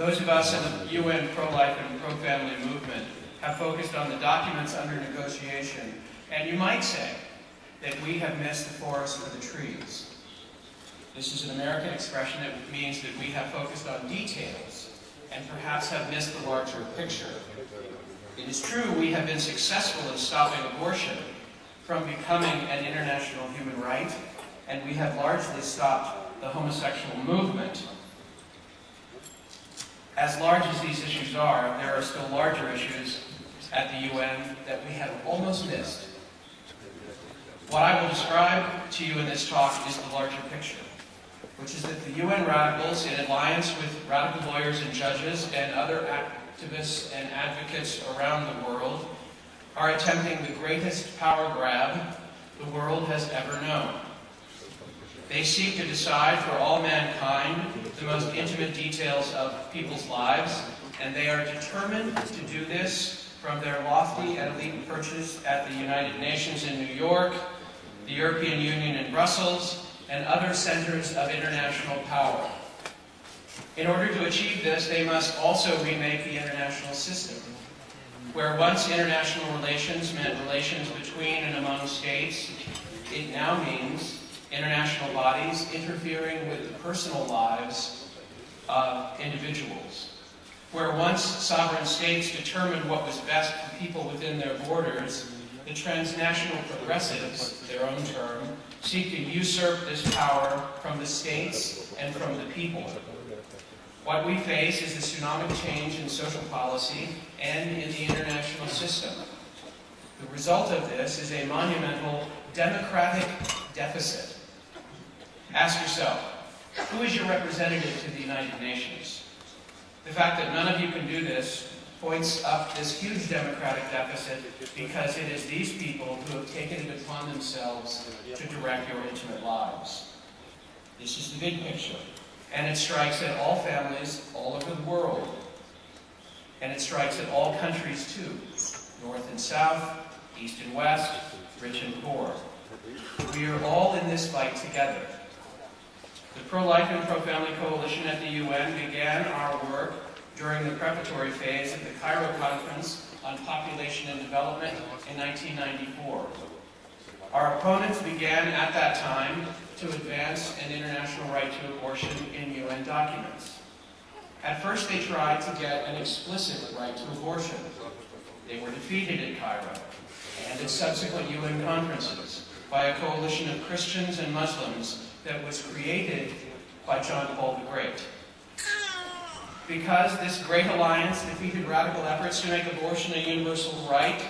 Those of us in the UN pro-life and pro-family movement have focused on the documents under negotiation, and you might say that we have missed the forest for the trees. This is an American expression that means that we have focused on details and perhaps have missed the larger picture. It is true we have been successful in stopping abortion from becoming an international human right, and we have largely stopped the homosexual movement. As large as these issues are, there are still larger issues at the UN that we have almost missed. What I will describe to you in this talk is the larger picture, which is that the UN radicals, in alliance with radical lawyers and judges and other activists and advocates around the world, are attempting the greatest power grab the world has ever known. They seek to decide for all mankind the most intimate details of people's lives, and they are determined to do this from their lofty and elite perches at the United Nations in New York, the European Union in Brussels, and other centers of international power. In order to achieve this, they must also remake the international system, where once international relations meant relations between and among states, it now means international bodies interfering with the personal lives of individuals. Where once sovereign states determined what was best for people within their borders, the transnational progressives, their own term, seek to usurp this power from the states and from the people. What we face is a tsunami change in social policy and in the international system. The result of this is a monumental democratic deficit. Ask yourself, who is your representative to the United Nations? The fact that none of you can do this points up this huge democratic deficit because it is these people who have taken it upon themselves to direct your intimate lives. This is the big picture, and it strikes at all families all over the world. And it strikes at all countries too, north and south, east and west, rich and poor. We are all in this fight together. The Pro-Life and Pro-Family Coalition at the UN began our work during the preparatory phase of the Cairo Conference on Population and Development in 1994. Our opponents began at that time to advance an international right to abortion in UN documents. At first they tried to get an explicit right to abortion. They were defeated at Cairo and at subsequent UN conferences by a coalition of Christians and Muslims that was created by John Paul the Great. Because this great alliance defeated radical efforts to make abortion a universal right,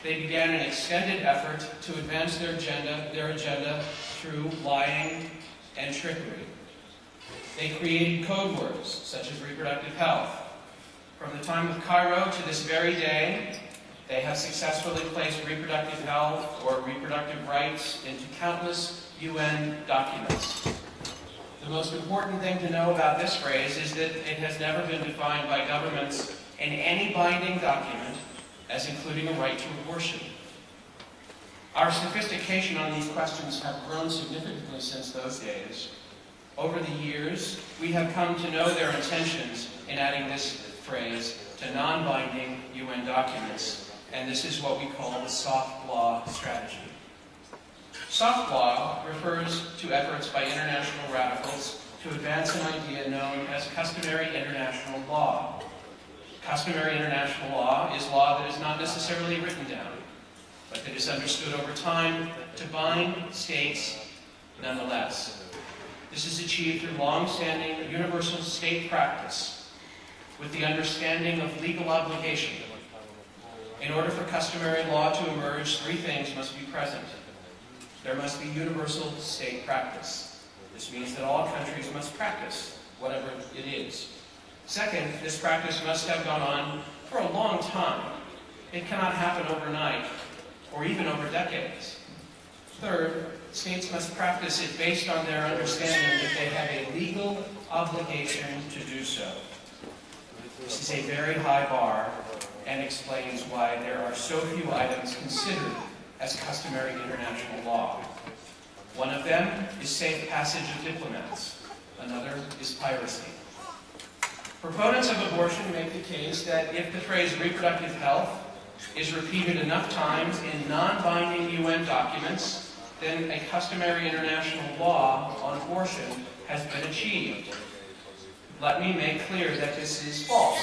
they began an extended effort to advance their agenda through lying and trickery. They created code words such as reproductive health. From the time of Cairo to this very day, they have successfully placed reproductive health or reproductive rights into countless UN documents. The most important thing to know about this phrase is that it has never been defined by governments in any binding document as including a right to abortion. Our sophistication on these questions have grown significantly since those days. Over the years, we have come to know their intentions in adding this phrase to non-binding UN documents, and this is what we call the soft law strategy. Soft law refers to efforts by international radicals to advance an idea known as customary international law. Customary international law is law that is not necessarily written down, but that is understood over time to bind states nonetheless. This is achieved through long-standing universal state practice with the understanding of legal obligation. In order for customary law to emerge, three things must be present. There must be universal state practice. This means that all countries must practice whatever it is. Second, this practice must have gone on for a long time. It cannot happen overnight or even over decades. Third, states must practice it based on their understanding that they have a legal obligation to do so. This is a very high bar and explains why there are so few items considered as customary international law. One of them is safe passage of diplomats. Another is piracy. Proponents of abortion make the case that if the phrase reproductive health is repeated enough times in non-binding UN documents, then a customary international law on abortion has been achieved. Let me make clear that this is false,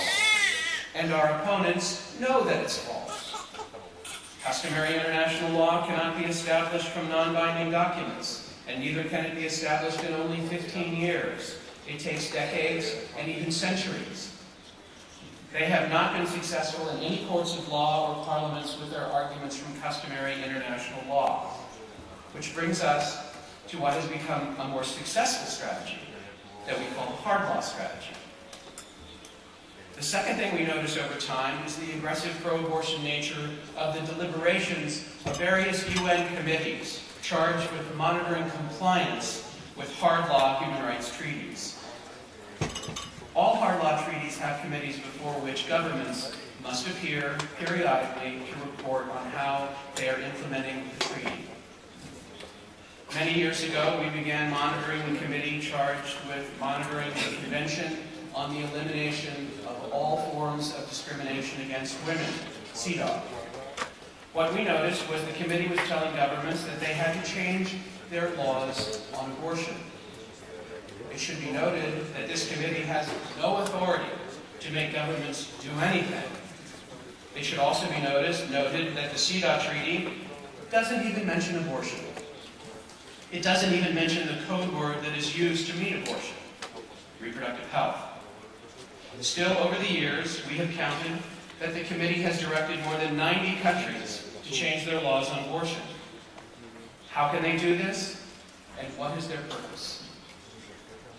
and our opponents know that it's false. Customary international law cannot be established from non-binding documents, and neither can it be established in only 15 years. It takes decades and even centuries. They have not been successful in any courts of law or parliaments with their arguments from customary international law. Which brings us to what has become a more successful strategy that we call the hard law strategy. The second thing we notice over time is the aggressive pro-abortion nature of the deliberations of various UN committees charged with monitoring compliance with hard law human rights treaties. All hard law treaties have committees before which governments must appear periodically to report on how they are implementing the treaty. Many years ago, we began monitoring the committee charged with monitoring the Convention on the Elimination of All Forms of Discrimination Against Women, CEDAW. What we noticed was the committee was telling governments that they had to change their laws on abortion. It should be noted that this committee has no authority to make governments do anything. It should also be noted that the CEDAW treaty doesn't even mention abortion. It doesn't even mention the code word that is used to mean abortion, reproductive health. Still, over the years, we have counted that the committee has directed more than 90 countries to change their laws on abortion. How can they do this, and what is their purpose?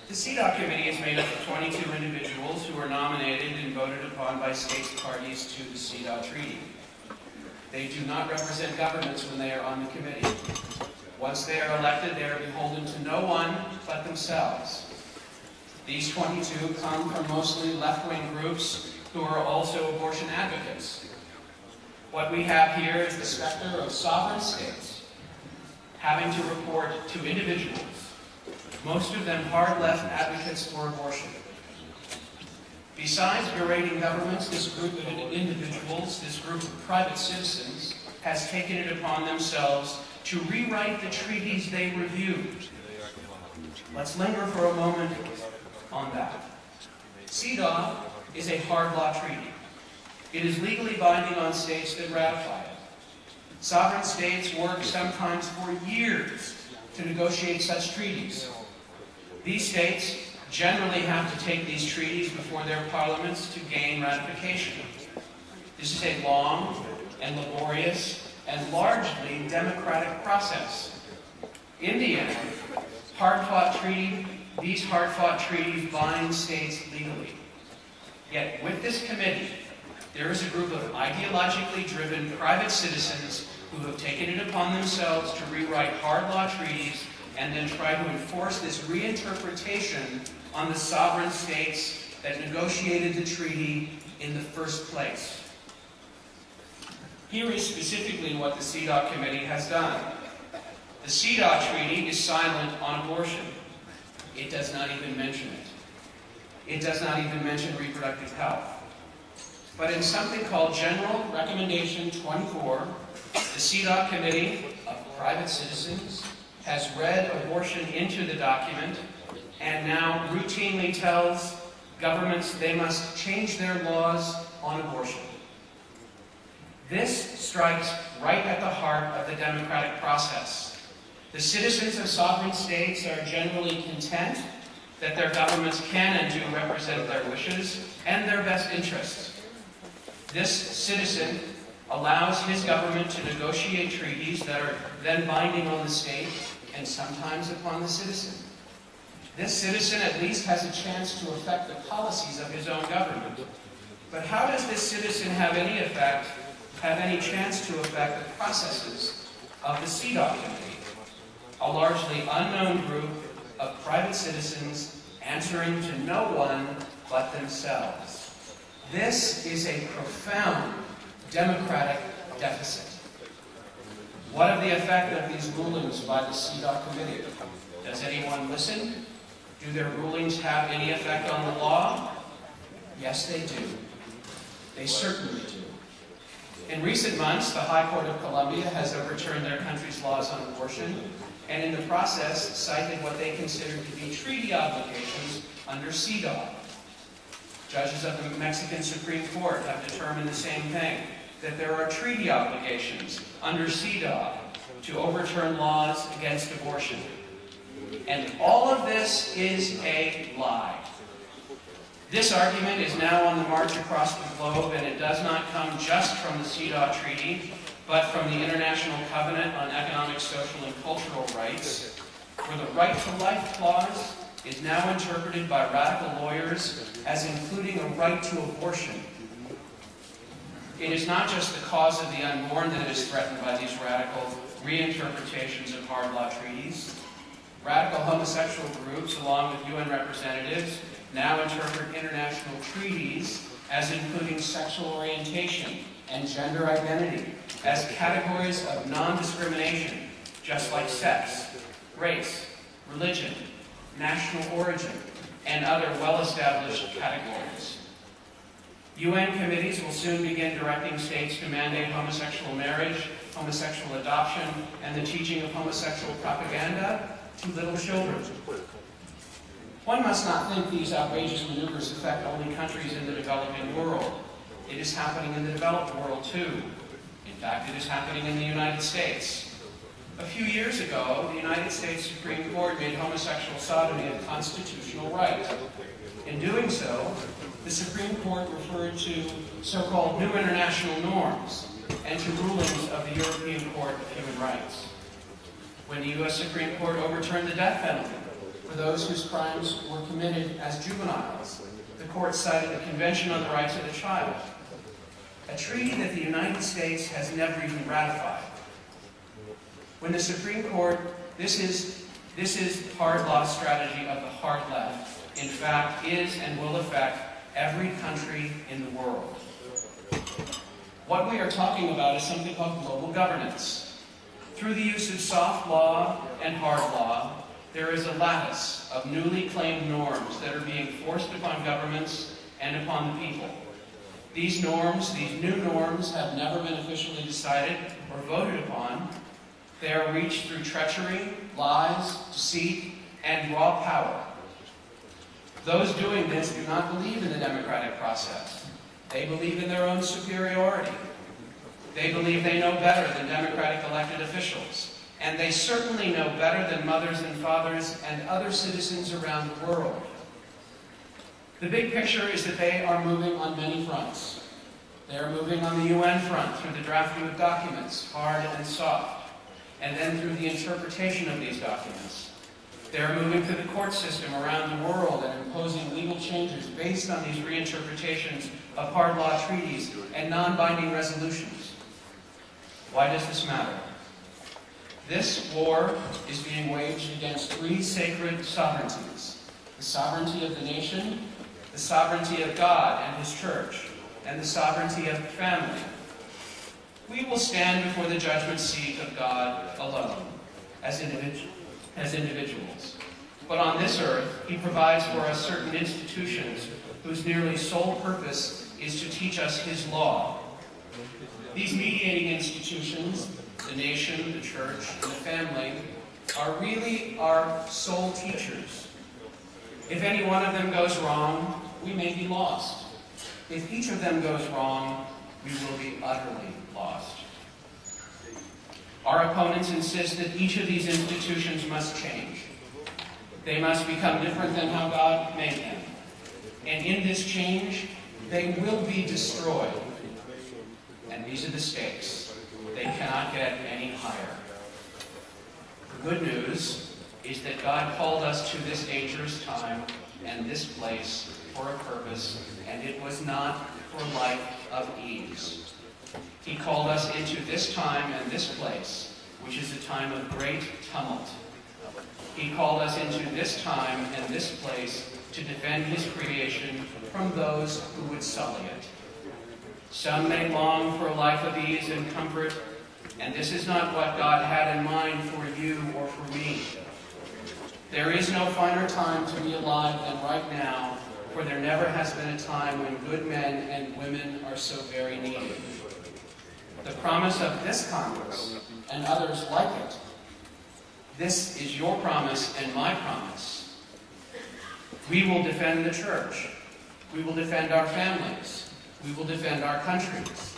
The CEDAW committee is made up of 22 individuals who are nominated and voted upon by states parties to the CEDAW treaty. They do not represent governments when they are on the committee. Once they are elected, they are beholden to no one but themselves. These 22 come from mostly left-wing groups who are also abortion advocates. What we have here is the specter of sovereign states having to report to individuals, most of them hard-left advocates for abortion. Besides berating governments, this group of individuals, this group of private citizens, has taken it upon themselves to rewrite the treaties they reviewed. Let's linger for a moment on that. CEDAW is a hard law treaty. It is legally binding on states that ratify it. Sovereign states work sometimes for years to negotiate such treaties. These states generally have to take these treaties before their parliaments to gain ratification. This is a long and laborious and largely democratic process. In the end, these hard-fought treaties bind states legally. Yet with this committee, there is a group of ideologically driven private citizens who have taken it upon themselves to rewrite hard law treaties and then try to enforce this reinterpretation on the sovereign states that negotiated the treaty in the first place. Here is specifically what the CEDAW committee has done. The CEDAW treaty is silent on abortion. It does not even mention it. It does not even mention reproductive health. But in something called General Recommendation 24, the CEDAW committee of private citizens has read abortion into the document and now routinely tells governments they must change their laws on abortion. This strikes right at the heart of the democratic process. The citizens of sovereign states are generally content that their governments can and do represent their wishes and their best interests. This citizen allows his government to negotiate treaties that are then binding on the state and sometimes upon the citizen. This citizen at least has a chance to affect the policies of his own government. But how does this citizen have any chance to affect the processes of the CEDAW committee, a largely unknown group of private citizens answering to no one but themselves? This is a profound democratic deficit. What of the effect of these rulings by the CEDAW committee? Does anyone listen? Do their rulings have any effect on the law? Yes, they do. They certainly do. In recent months, the High Court of Columbia has overturned their country's laws on abortion, and in the process cited what they considered to be treaty obligations under CEDAW. Judges of the Mexican Supreme Court have determined the same thing, that there are treaty obligations under CEDAW to overturn laws against abortion. And all of this is a lie. This argument is now on the march across the globe, and it does not come just from the CEDAW Treaty, but from the International Covenant on Economic, Social, and Cultural Rights, where the Right to Life clause is now interpreted by radical lawyers as including a right to abortion. It is not just the cause of the unborn that is threatened by these radical reinterpretations of hard law treaties. Radical homosexual groups, along with UN representatives, now interpret international treaties as including sexual orientation and gender identity as categories of non-discrimination, just like sex, race, religion, national origin, and other well-established categories. UN committees will soon begin directing states to mandate homosexual marriage, homosexual adoption, and the teaching of homosexual propaganda to little children. One must not think these outrageous maneuvers affect only countries in the developing world. It is happening in the developed world too. In fact, it is happening in the United States. A few years ago, the United States Supreme Court made homosexual sodomy a constitutional right. In doing so, the Supreme Court referred to so-called new international norms and to rulings of the European Court of Human Rights. When the U.S. Supreme Court overturned the death penalty for those whose crimes were committed as juveniles, the court cited the Convention on the Rights of the Child, a treaty that the United States has never even ratified. When the Supreme Court, this is hard law strategy of the hard left, in fact, is and will affect every country in the world. What we are talking about is something called global governance. Through the use of soft law and hard law, there is a lattice of newly claimed norms that are being forced upon governments and upon the people. These norms, these new norms, have never been officially decided or voted upon. They are reached through treachery, lies, deceit, and raw power. Those doing this do not believe in the democratic process. They believe in their own superiority. They believe they know better than democratic elected officials. And they certainly know better than mothers and fathers and other citizens around the world. The big picture is that they are moving on many fronts. They are moving on the UN front through the drafting of documents, hard and soft, and then through the interpretation of these documents. They are moving through the court system around the world and imposing legal changes based on these reinterpretations of hard law treaties and non-binding resolutions. Why does this matter? This war is being waged against three sacred sovereignties: the sovereignty of the nation, the sovereignty of God and His church, and the sovereignty of the family. We will stand before the judgment seat of God alone, as individuals. But on this earth, He provides for us certain institutions whose nearly sole purpose is to teach us His law. These mediating institutions, the nation, the church, and the family, are really our sole teachers. If any one of them goes wrong, we may be lost. If each of them goes wrong, we will be utterly lost. Our opponents insist that each of these institutions must change. They must become different than how God made them. And in this change, they will be destroyed. And these are the stakes. They cannot get any higher. The good news is that God called us to this dangerous time and this place for a purpose, and it was not for life of ease. He called us into this time and this place, which is a time of great tumult. He called us into this time and this place to defend His creation from those who would sully it. Some may long for a life of ease and comfort, and this is not what God had in mind for you or for me. There is no finer time to be alive than right now, for there never has been a time when good men and women are so very needed. The promise of this Congress, and others like it, this is your promise and my promise. We will defend the church. We will defend our families. We will defend our countries.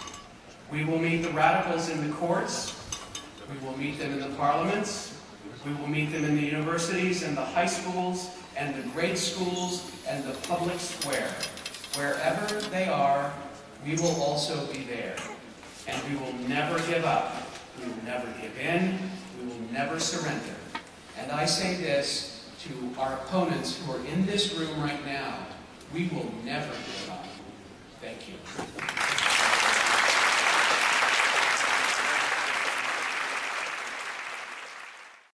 We will meet the radicals in the courts. We will meet them in the parliaments. We will meet them in the universities and the high schools and the grade schools and the public square. Wherever they are, we will also be there. And we will never give up. We will never give in. We will never surrender. And I say this to our opponents who are in this room right now. We will never give up. Thank you.